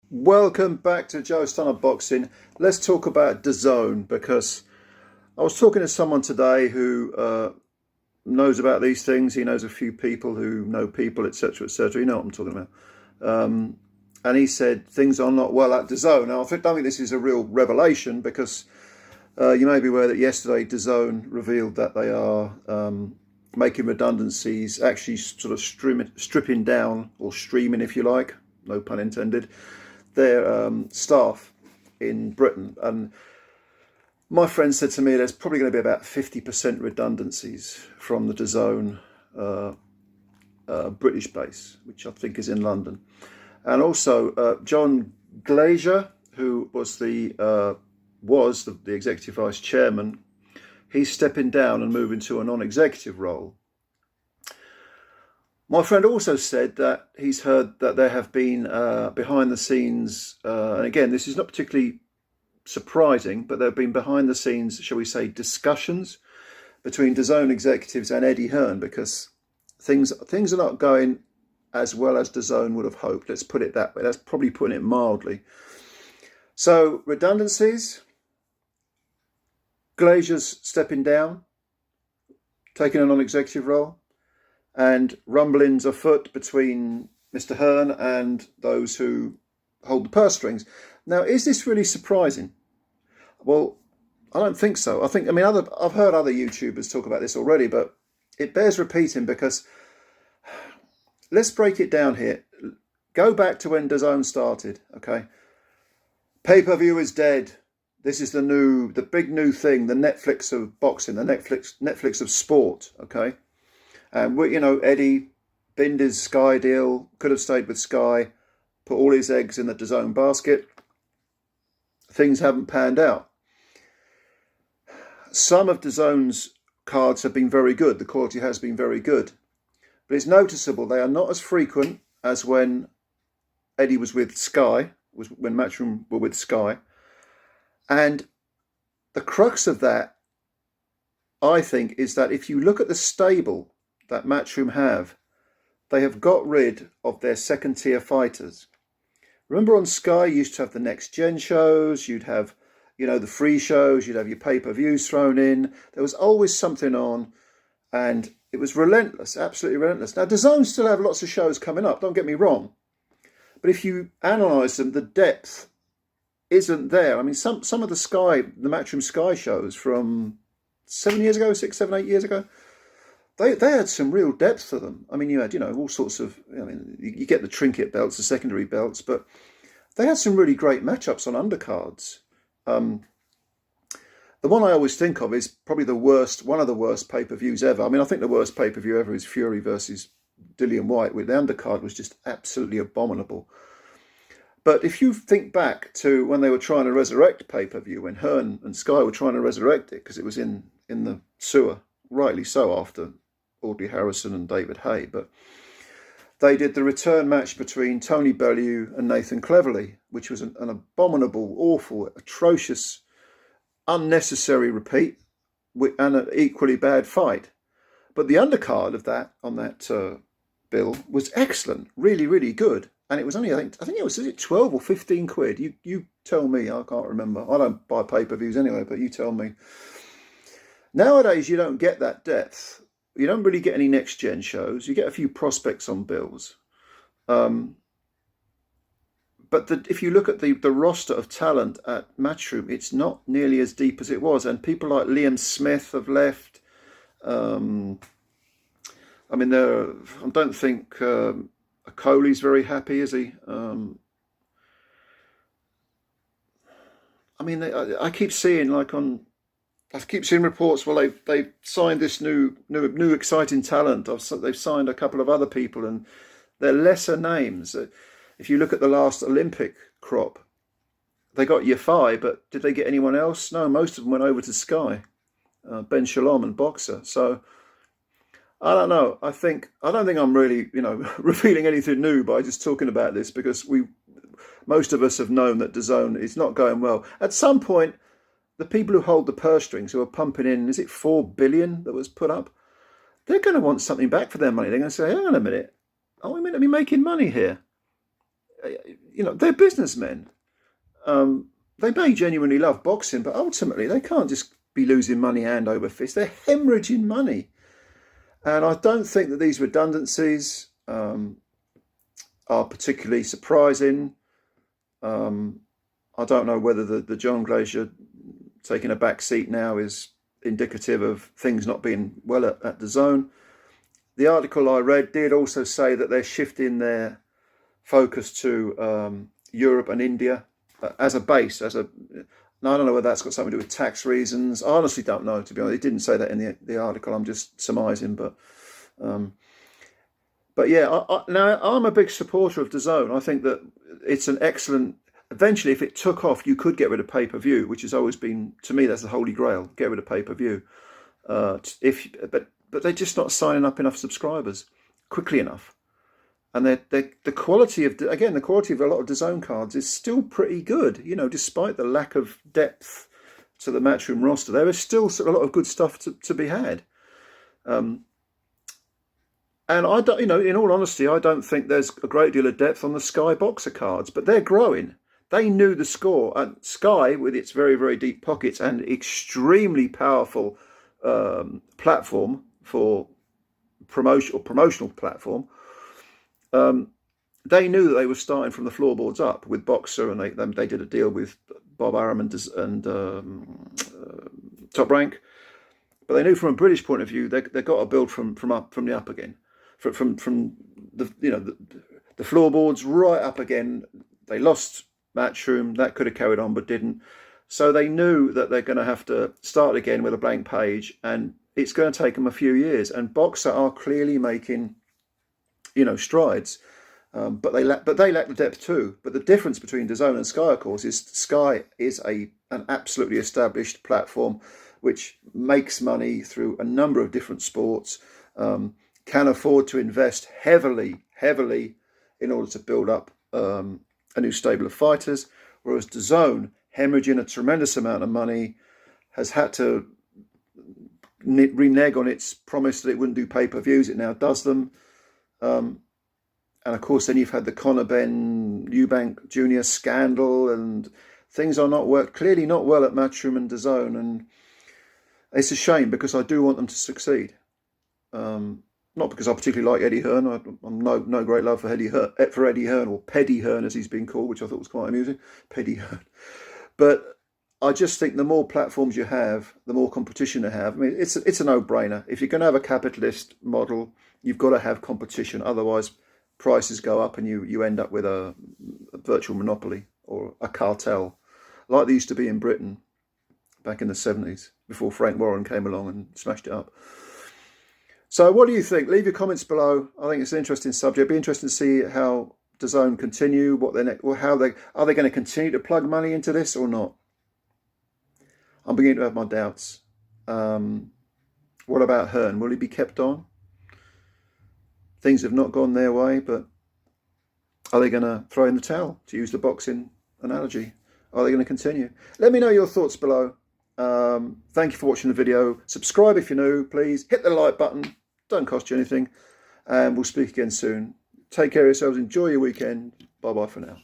Welcome back to Joe Stunner Boxing. Let's talk about DAZN because I was talking to someone today who knows about these things. He knows a few people who know people, etc., etc. You know what I'm talking about. And he said things are not well at DAZN. Now, I don't think this is a real revelation because you may be aware that yesterday DAZN revealed that they are making redundancies, actually sort of stripping down, or streaming if you like, no pun intended, their staff in Britain. And my friend said to me there's probably going to be about 50% redundancies from the DAZN British base, which I think is in London. And also John Glazer, who was the executive vice chairman, he's stepping down and moving to a non-executive role. My friend also said that he's heard that there have been behind the scenes, and again, this is not particularly surprising, but there have been behind the scenes, shall we say, discussions between DAZN executives and Eddie Hearn, because things are not going as well as DAZN would have hoped. Let's put it that way. That's probably putting it mildly. So redundancies, Glazer's stepping down, taking a non-executive role, and rumblings afoot between Mr. Hearn and those who hold the purse strings. Now, is this really surprising? Well, I don't think so. I've heard other YouTubers talk about this already, but it bears repeating because let's break it down here. Go back to when DAZN started, okay? Pay-per-view is dead. This is the big new thing, the Netflix of boxing, the Netflix of sport, okay? And Eddie binned his Sky deal, could have stayed with Sky, put all his eggs in the DAZN basket. Things haven't panned out. Some of DAZN's cards have been very good. The quality has been very good. But it's noticeable they are not as frequent as when Eddie was with Sky, when Matchroom were with Sky. And the crux of that, I think, is that if you look at the stable that Matchroom have, they have got rid of their second tier fighters. Remember on Sky, you used to have the next gen shows, you'd have, the free shows, you'd have your pay-per-views thrown in. There was always something on, and it was relentless, absolutely relentless. Now, DAZN still have lots of shows coming up, don't get me wrong. But if you analyse them, the depth isn't there. I mean, some of the Matchroom Sky shows from 7 years ago, 6, 7, 8 years ago, they had some real depth to them. I mean, you had, all sorts of, you get the trinket belts, the secondary belts, but they had some really great matchups on undercards. The one I always think of is probably one of the worst pay-per-views ever. I mean, I think the worst pay-per-view ever is Fury versus Dillian White, where the undercard was just absolutely abominable. But if you think back to when they were trying to resurrect pay-per-view, when Hearn and Sky were trying to resurrect it, because it was in the sewer, rightly so, after Audley Harrison and David Hay, but they did the return match between Tony Bellew and Nathan Cleverly, which was an abominable, awful, atrocious, unnecessary repeat and an equally bad fight. But the undercard of that on that bill was excellent, really, really good. And it was only, I think it was 12 or 15 quid. You tell me, I can't remember. I don't buy pay-per-views anyway, but you tell me. Nowadays, you don't get that depth. You don't really get any next-gen shows. You get a few prospects on bills. But if you look at the roster of talent at Matchroom, it's not nearly as deep as it was. And people like Liam Smith have left. I don't think Coley's very happy, is he? I keep seeing I keep seeing reports. Well, they've signed this new exciting talent. They've signed a couple of other people, and they're lesser names. If you look at the last Olympic crop, they got Yafai, but did they get anyone else? No, most of them went over to Sky, Ben Shalom and Boxer. So I don't know. I don't think I'm really, revealing anything new by just talking about this, because most of us have known that DAZN is not going well. At some point, the people who hold the purse strings, who are pumping in, is it 4 billion that was put up? They're going to want something back for their money. They're going to say, hang on a minute, are we meant to be making money here? you know, they're businessmen. They may genuinely love boxing, but ultimately they can't just be losing money hand over fist. They're hemorrhaging money. And I don't think that these redundancies are particularly surprising. I don't know whether the John Glacier taking a back seat now is indicative of things not being well at DAZN. The article I read did also say that they're shifting their focus to Europe and India as a base. Now, I don't know whether that's got something to do with tax reasons. I honestly don't know, to be honest. It didn't say that in the article. I'm just surmising, but yeah, now I'm a big supporter of DAZN. I think that it's an excellent. Eventually, if it took off, you could get rid of pay-per-view, which has always been, to me, that's the holy grail. Get rid of pay-per-view. But they're just not signing up enough subscribers quickly enough. And the quality of, again, the quality of a lot of DAZN cards is still pretty good. You know, despite the lack of depth to the Matchroom roster, there is still a lot of good stuff to be had. And I don't, you know, in all honesty, I don't think there's a great deal of depth on the Sky Boxer cards, but they're growing. They knew the score. And Sky, with its very, very deep pockets and extremely powerful platform for promotional platform, they knew that they were starting from the floorboards up with Boxer, and they did a deal with Bob Arum and Top Rank. But they knew from a British point of view they got to build from the up again, from the, you know, the floorboards right up again. They lost Matchroom, that could have carried on but didn't. So they knew that they're going to have to start again with a blank page, and it's going to take them a few years. And Boxer are clearly making, you know, strides, but they lack the depth too. But the difference between DAZN and Sky, of course, is Sky is an absolutely established platform which makes money through a number of different sports, can afford to invest heavily in order to build up a new stable of fighters, whereas DAZN, hemorrhaging a tremendous amount of money, has had to renege on its promise that it wouldn't do pay-per-views. It now does them. And of course, then you've had the Conor Ben Eubank Jr. scandal, and things are clearly not well at Matchroom and DAZN, and it's a shame because I do want them to succeed. Not because I particularly like Eddie Hearn. I'm no great love for Eddie Hearn, or Peddy Hearn as he's been called, which I thought was quite amusing, Peddy Hearn. But I just think the more platforms you have, the more competition you have. I mean, it's a no-brainer. If you're going to have a capitalist model, you've got to have competition. Otherwise, prices go up and you end up with a virtual monopoly or a cartel, like they used to be in Britain back in the 70s, before Frank Warren came along and smashed it up. So what do you think? Leave your comments below. I think it's an interesting subject. It'd be interesting to see how DAZN continue, are they going to continue to plug money into this or not? I'm beginning to have my doubts. What about Hearn? Will he be kept on? Things have not gone their way, but are they going to throw in the towel, to use the boxing analogy? Are they going to continue? Let me know your thoughts below. Thank you for watching the video. Subscribe if you're new, please. Hit the like button. Don't cost you anything. And we'll speak again soon. Take care of yourselves. Enjoy your weekend. Bye-bye for now.